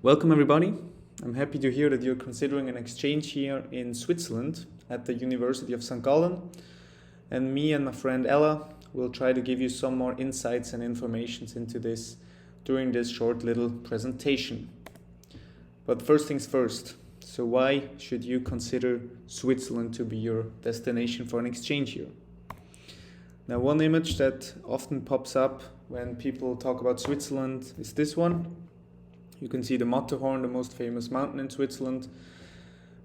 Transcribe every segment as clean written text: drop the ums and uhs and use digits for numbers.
Welcome, everybody. I'm happy to hear that you're considering an exchange here in Switzerland at the University of St. Gallen. And me and my friend Ella will try to give you some more insights and informations into this during this short little presentation. But first things first. So why should you consider Switzerland to be your destination for an exchange here? Now, one image that often pops up when people talk about Switzerland is this one. You can see the Matterhorn, the most famous mountain in Switzerland,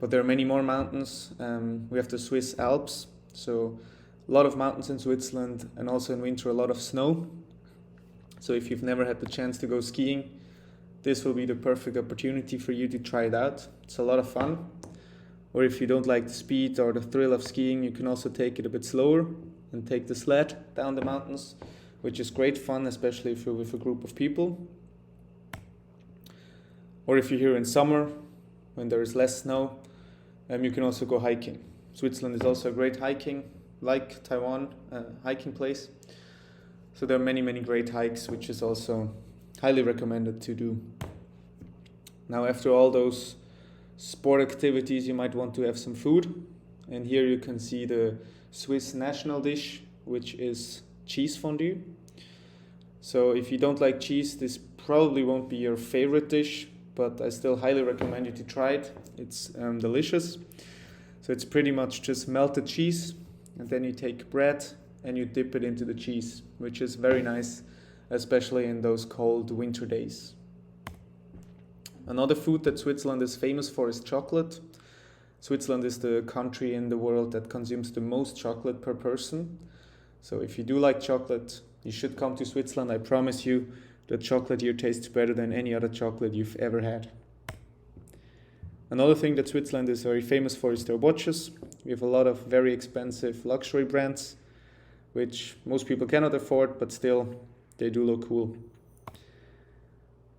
but there are many more mountains. We have the Swiss Alps, so a lot of mountains in Switzerland, and also in winter a lot of snow. So if you've never had the chance to go skiing, this will be the perfect opportunity for you to try it out. It's a lot of fun. Or if you don't like the speed or the thrill of skiing, you can also take it a bit slower and take the sled down the mountains, which is great fun, especially if you're with a group of people. Or if you're here in summer, when there is less snow, you can also go hiking. Switzerland is also a great hiking, like Taiwan, hiking place. So there are many, many great hikes, which is also highly recommended to do. Now, after all those sport activities, you might want to have some food. And here you can see the Swiss national dish, which is cheese fondue. So if you don't like cheese, this probably won't be your favorite dish, but I still highly recommend you to try it. It's delicious. So it's pretty much just melted cheese, and then you take bread and you dip it into the cheese, which is very nice, especially in those cold winter days. Another food that Switzerland is famous for is chocolate. Switzerland is the country in the world that consumes the most chocolate per person. So if you do like chocolate, you should come to Switzerland. I promise you, the chocolate here tastes better than any other chocolate you've ever had. Another thing that Switzerland is very famous for is their watches. We have a lot of very expensive luxury brands, which most people cannot afford, but still they do look cool.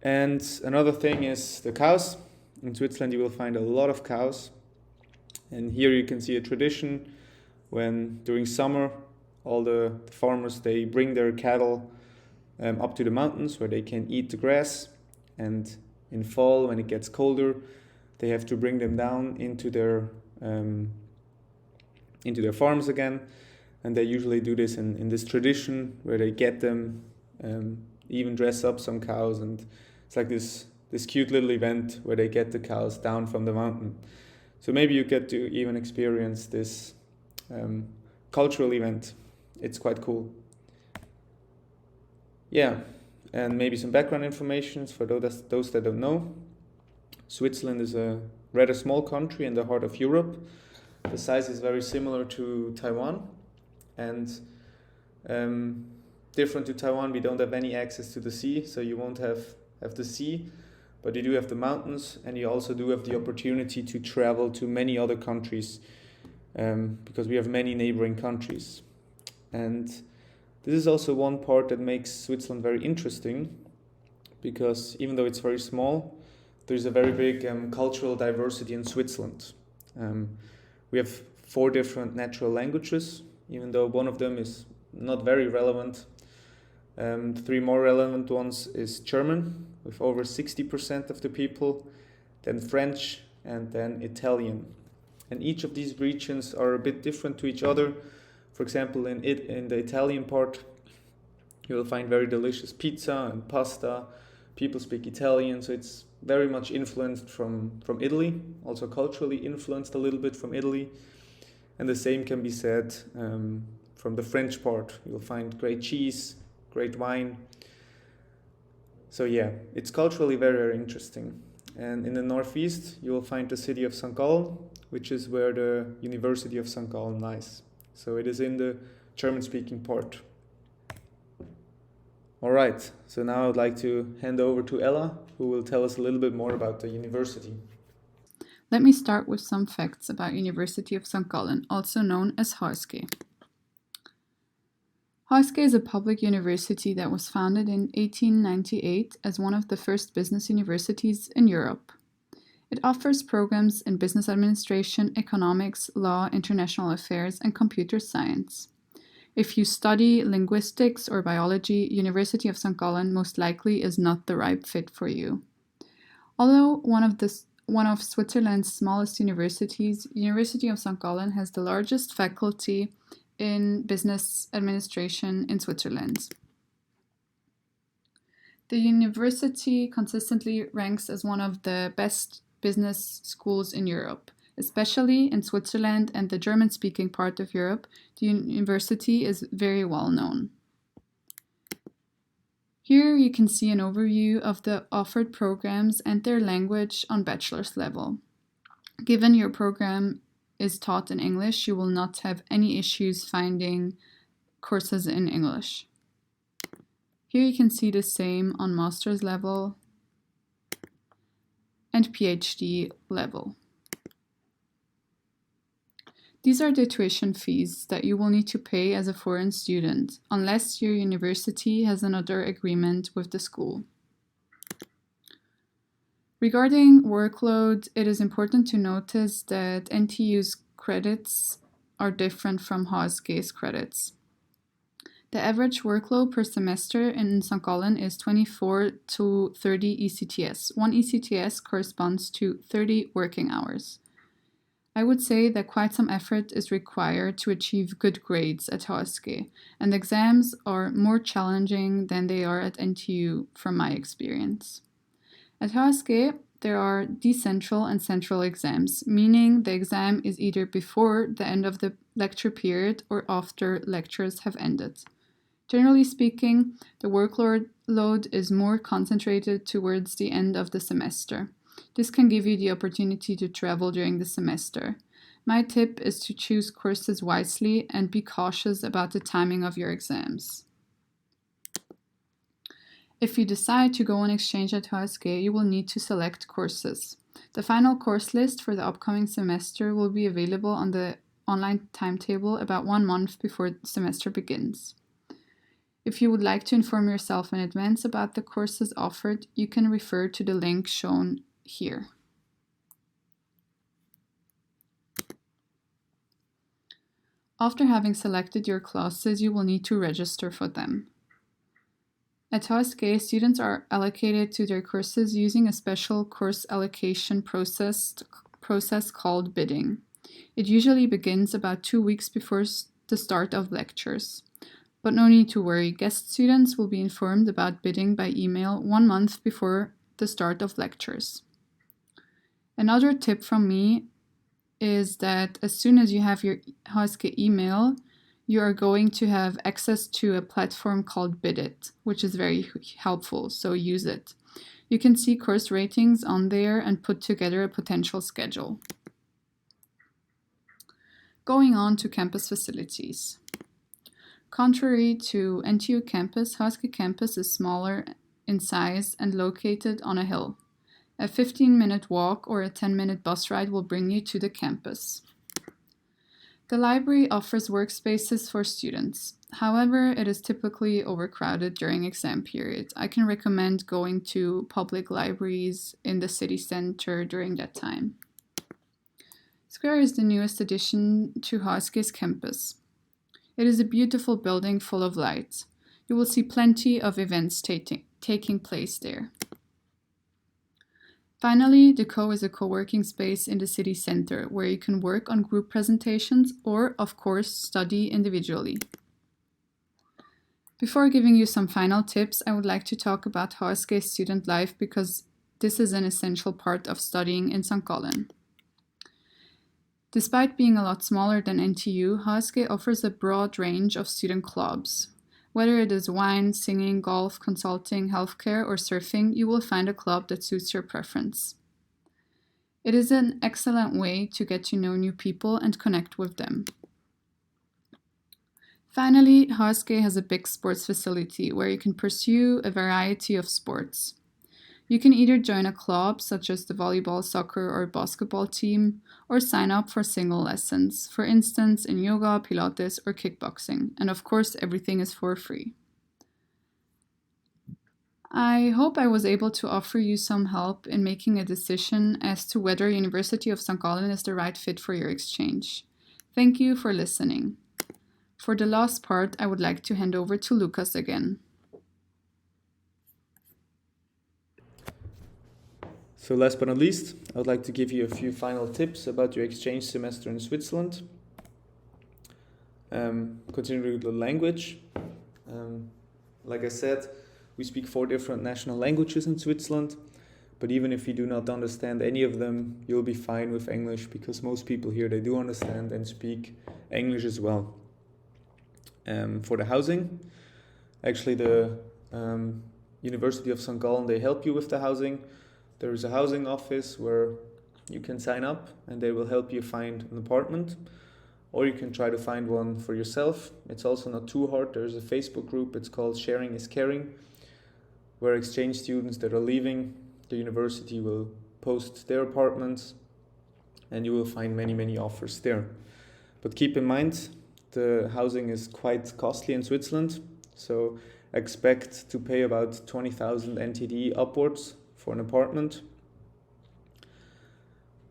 And another thing is the cows. In Switzerland you will find a lot of cows. And here you can see a tradition when during summer all the farmers, they bring their cattle up to the mountains where they can eat the grass, and in fall when it gets colder they have to bring them down into their farms again, and they usually do this in this tradition where they get them, even dress up some cows, and it's like this cute little event where they get the cows down from the mountain. So maybe you get to even experience this cultural event. It's quite cool. Yeah, and maybe some background information for those that don't know. Switzerland is a rather small country in the heart of Europe. The size is very similar to Taiwan, and different to Taiwan, we don't have any access to the sea, so you won't have the sea, but you do have the mountains, and you also do have the opportunity to travel to many other countries, because we have many neighboring countries. And this is also one part that makes Switzerland very interesting, because even though it's very small, there's a very big cultural diversity in Switzerland. We have 4 different natural languages, even though one of them is not very relevant. The 3 more relevant ones is German, with over 60% of the people, then French, and then Italian. And each of these regions are a bit different to each other. For example, in the Italian part, you will find very delicious pizza and pasta. People speak Italian, so it's very much influenced from Italy, also culturally influenced a little bit from Italy. And the same can be said from the French part. You'll find great cheese, great wine. So yeah, it's culturally very, very interesting. And in the northeast, you will find the city of St. Gallen, which is where the University of St. Gallen lies. So it is in the German-speaking part. All right, so now I would like to hand over to Ella, who will tell us a little bit more about the university. Let me start with some facts about University of St. Gallen, also known as HSG. HSG is a public university that was founded in 1898 as one of the first business universities in Europe. It offers programs in business administration, economics, law, international affairs, and computer science. If you study linguistics or biology, University of St. Gallen most likely is not the right fit for you. Although one of Switzerland's smallest universities, University of St. Gallen has the largest faculty in business administration in Switzerland. The university consistently ranks as one of the best business schools in Europe. Especially in Switzerland and the German-speaking part of Europe, the university is very well known. Here you can see an overview of the offered programs and their language on bachelor's level. Given your program is taught in English, you will not have any issues finding courses in English. Here you can see the same on master's level and PhD level. These are the tuition fees that you will need to pay as a foreign student, unless your university has another agreement with the school. Regarding workload, it is important to notice that NTU's credits are different from HSG's credits. The average workload per semester in St. Gallen is 24 to 30 ECTS. One ECTS corresponds to 30 working hours. I would say that quite some effort is required to achieve good grades at HSG, and exams are more challenging than they are at NTU from my experience. At HSG, there are decentral and central exams, meaning the exam is either before the end of the lecture period or after lectures have ended. Generally speaking, the workload is more concentrated towards the end of the semester. This can give you the opportunity to travel during the semester. My tip is to choose courses wisely and be cautious about the timing of your exams. If you decide to go on exchange at HSG, you will need to select courses. The final course list for the upcoming semester will be available on the online timetable about 1 month before the semester begins. If you would like to inform yourself in advance about the courses offered, you can refer to the link shown here. After having selected your classes, you will need to register for them. At HSG, students are allocated to their courses using a special course allocation process called bidding. It usually begins about 2 weeks before the start of lectures. But no need to worry, guest students will be informed about bidding by email 1 month before the start of lectures. Another tip from me is that as soon as you have your HSG email, you are going to have access to a platform called Bidit, which is very helpful, so use it. You can see course ratings on there and put together a potential schedule. Going on to campus facilities. Contrary to NTU campus, HSG campus is smaller in size and located on a hill. A 15-minute walk or a 10-minute bus ride will bring you to the campus. The library offers workspaces for students. However, it is typically overcrowded during exam periods. I can recommend going to public libraries in the city center during that time. Square is the newest addition to HSG's campus. It is a beautiful building full of lights. You will see plenty of events taking place there. Finally, the Co is a co-working space in the city center where you can work on group presentations or, of course, study individually. Before giving you some final tips, I would like to talk about HSG student life because this is an essential part of studying in St. Gallen. Despite being a lot smaller than NTU, HSG offers a broad range of student clubs. Whether it is wine, singing, golf, consulting, healthcare, or surfing, you will find a club that suits your preference. It is an excellent way to get to know new people and connect with them. Finally, HSG has a big sports facility where you can pursue a variety of sports. You can either join a club, such as the volleyball, soccer, or basketball team, or sign up for single lessons, for instance in yoga, Pilates, or kickboxing. And of course, everything is for free. I hope I was able to offer you some help in making a decision as to whether University of St. Gallen is the right fit for your exchange. Thank you for listening. For the last part, I would like to hand over to Lukas again. So last but not least, I would like to give you a few final tips about your exchange semester in Switzerland. Continuing with the language. Like I said, we speak 4 different national languages in Switzerland, but even if you do not understand any of them, you'll be fine with English, because most people here, they do understand and speak English as well. For the housing, actually the University of St. Gallen, they help you with the housing. There is a housing office where you can sign up and they will help you find an apartment, or you can try to find one for yourself. It's also not too hard. There's a Facebook group, it's called Sharing is Caring, where exchange students that are leaving the university will post their apartments, and you will find many offers there. But keep in mind, the housing is quite costly in Switzerland, so expect to pay about 20,000 NTD upwards for an apartment.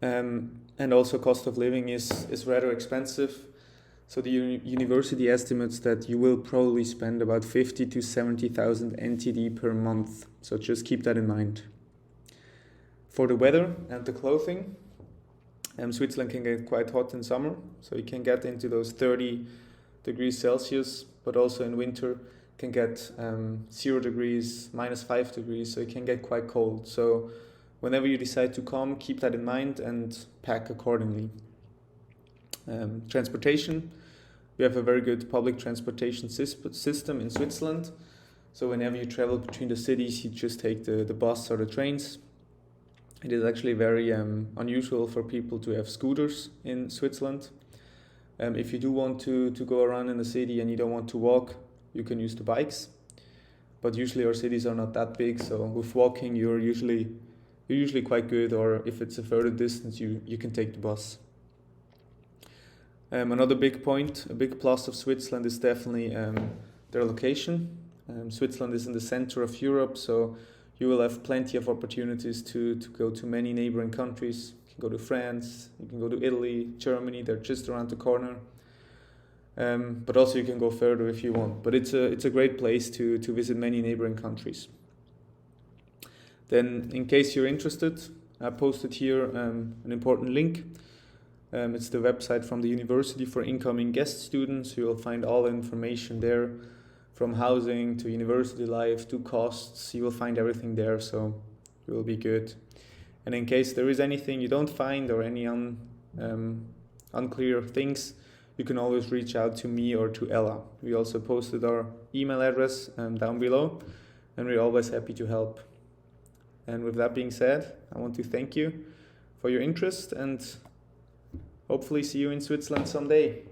And also cost of living is rather expensive. So the university estimates that you will probably spend about 50 to 70,000 NTD per month. So just keep that in mind. For the weather and the clothing, Switzerland can get quite hot in summer. So you can get into those 30 degrees Celsius, but also in winter can get 0 degrees, -5 degrees. So it can get quite cold. So whenever you decide to come, keep that in mind and pack accordingly. Transportation. We have a very good public transportation system in Switzerland. So whenever you travel between the cities, you just take the bus or the trains. It is actually very unusual for people to have scooters in Switzerland. If you do want to go around in the city and you don't want to walk, you can use the bikes. But usually our cities are not that big, so with walking you're usually quite good, or if it's a further distance, you can take the bus. Another big point, a big plus of Switzerland is definitely their location. Switzerland is in the center of Europe, so you will have plenty of opportunities to go to many neighboring countries. You can go to France, you can go to Italy, Germany, they're just around the corner. But also you can go further if you want. But it's a great place to visit many neighboring countries. Then, in case you're interested, I posted here an important link. It's the website from the university for incoming guest students. You will find all the information there, from housing to university life to costs. You will find everything there, so it will be good. And in case there is anything you don't find or any unclear things, you can always reach out to me or to Ella. We also posted our email address down below, and we're always happy to help. And with that being said, I want to thank you for your interest and hopefully see you in Switzerland someday.